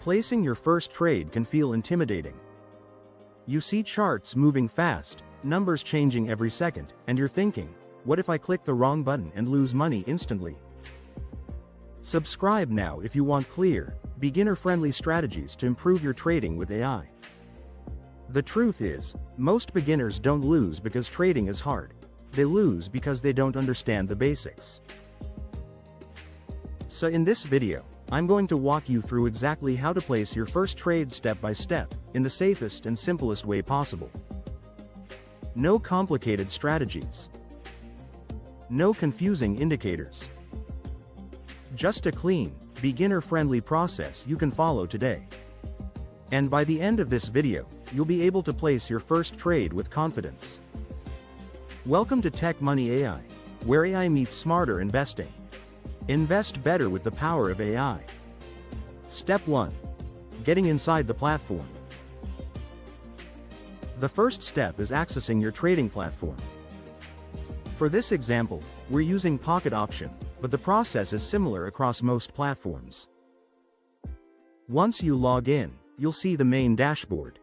Placing your first trade can feel intimidating. You see charts moving fast, numbers changing every second, and you're thinking, what if I click the wrong button and lose money instantly? Subscribe now if you want clear, beginner-friendly strategies to improve your trading with AI. The truth is, most beginners don't lose because trading is hard. They lose because they don't understand the basics. So in this video, I'm going to walk you through exactly how to place your first trade step by step, in the safest and simplest way possible. No complicated strategies. No confusing indicators. Just a clean, beginner-friendly process you can follow today. And by the end of this video, you'll be able to place your first trade with confidence. Welcome to TechMoneyAI, where AI meets smarter investing. Invest better with the power of AI. Step 1. Getting inside the platform. The first step is accessing your trading platform. For this example, we're using Pocket Option, but the process is similar across most platforms. Once you log in, you'll see the main dashboard.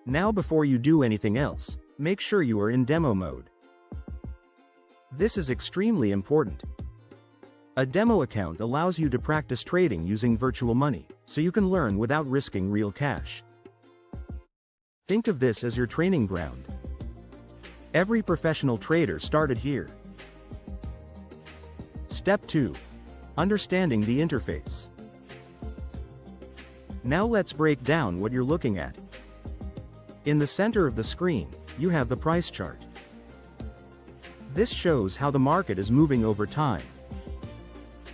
Now before you do anything else, make sure you are in demo mode. This is extremely important. A demo account allows you to practice trading using virtual money, so you can learn without risking real cash. Think of this as your training ground. Every professional trader started here. Step 2. Understanding the interface. Now let's break down what you're looking at. In the center of the screen, you have the price chart. This shows how the market is moving over time.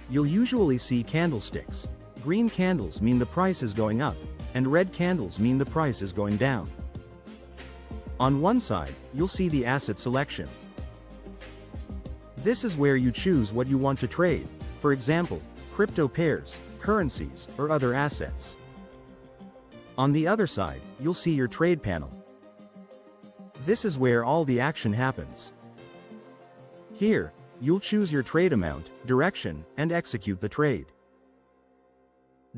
You'll usually see candlesticks. Green candles mean the price is going up, and red candles mean the price is going down. On one side, you'll see the asset selection. This is where you choose what you want to trade, for example, crypto pairs, currencies, or other assets. On the other side, you'll see your trade panel. This is where all the action happens. Here, you'll choose your trade amount, direction, and execute the trade.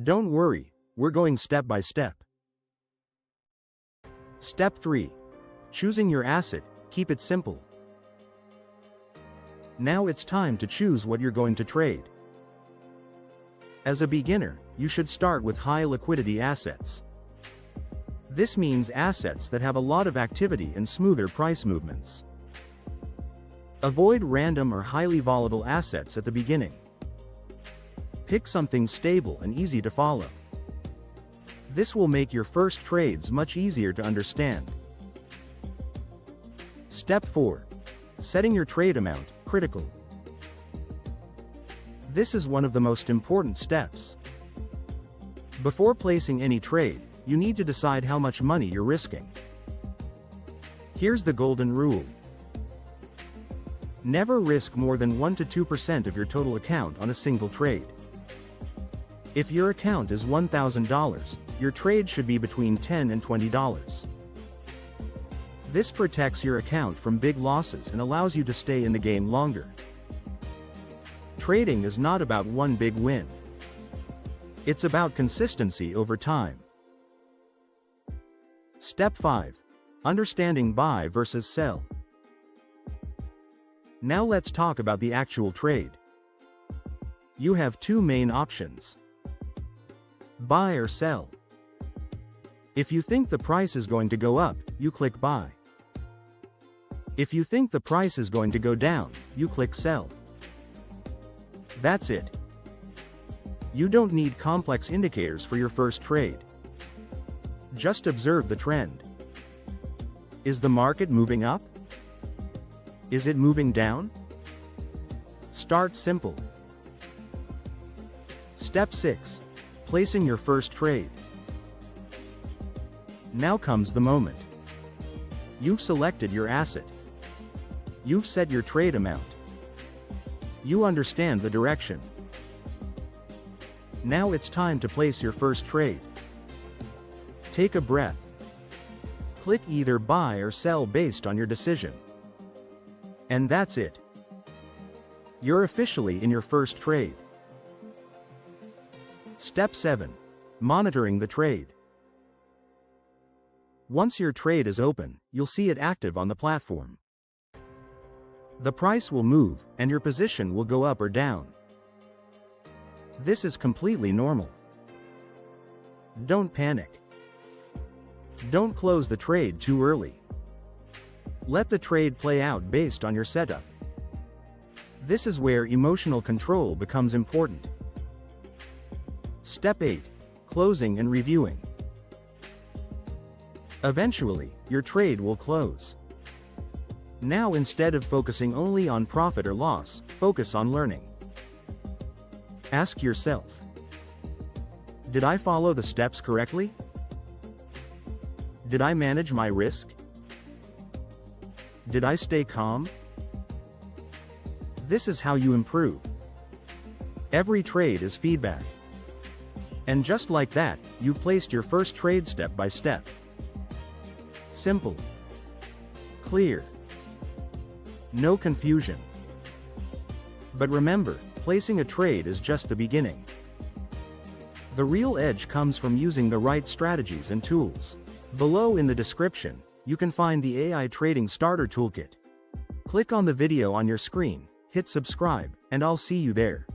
Don't worry, we're going step by step. Step 3. Choosing your asset, keep it simple. Now it's time to choose what you're going to trade. As a beginner, you should start with high liquidity assets. This means assets that have a lot of activity and smoother price movements. Avoid random or highly volatile assets at the beginning. Pick something stable and easy to follow. This will make your first trades much easier to understand. Step 4. Setting your trade amount, critical. This is one of the most important steps. Before placing any trade, you need to decide how much money you're risking. Here's the golden rule. Never risk more than 1 to 2% of your total account on a single trade. If your account is $1,000, your trade should be between $10 and $20. This protects your account from big losses and allows you to stay in the game longer. Trading is not about one big win. It's about consistency over time. Step 5. Understanding buy versus sell. Now let's talk about the actual trade. You have two main options. Buy or sell. If you think the price is going to go up, you click buy. If you think the price is going to go down, you click sell. That's it. You don't need complex indicators for your first trade. Just observe the trend. Is the market moving up? Is it moving down? Start simple. Step 6. Placing your first trade. Now comes the moment. You've selected your asset. You've set your trade amount. You understand the direction. Now it's time to place your first trade. Take a breath. Click either buy or sell based on your decision. And that's it. You're officially in your first trade. Step 7. monitoring the trade. Once your trade is open, you'll see it active on the platform. The price will move, and your position will go up or down. This is completely normal. Don't panic. Don't close the trade too early. Let the trade play out based on your setup. This is where emotional control becomes important. Step 8. Closing and reviewing. Eventually, your trade will close. Now, instead of focusing only on profit or loss, focus on learning. Ask yourself, did I follow the steps correctly? Did I manage my risk? Did I stay calm? This is how you improve. Every trade is feedback. And just like that, you've placed your first trade step by step. Simple. Clear. No confusion. But remember, placing a trade is just the beginning. The real edge comes from using the right strategies and tools. Below in the description, you can find the AI Trading Starter Toolkit. Click on the video on your screen, hit subscribe, and I'll see you there.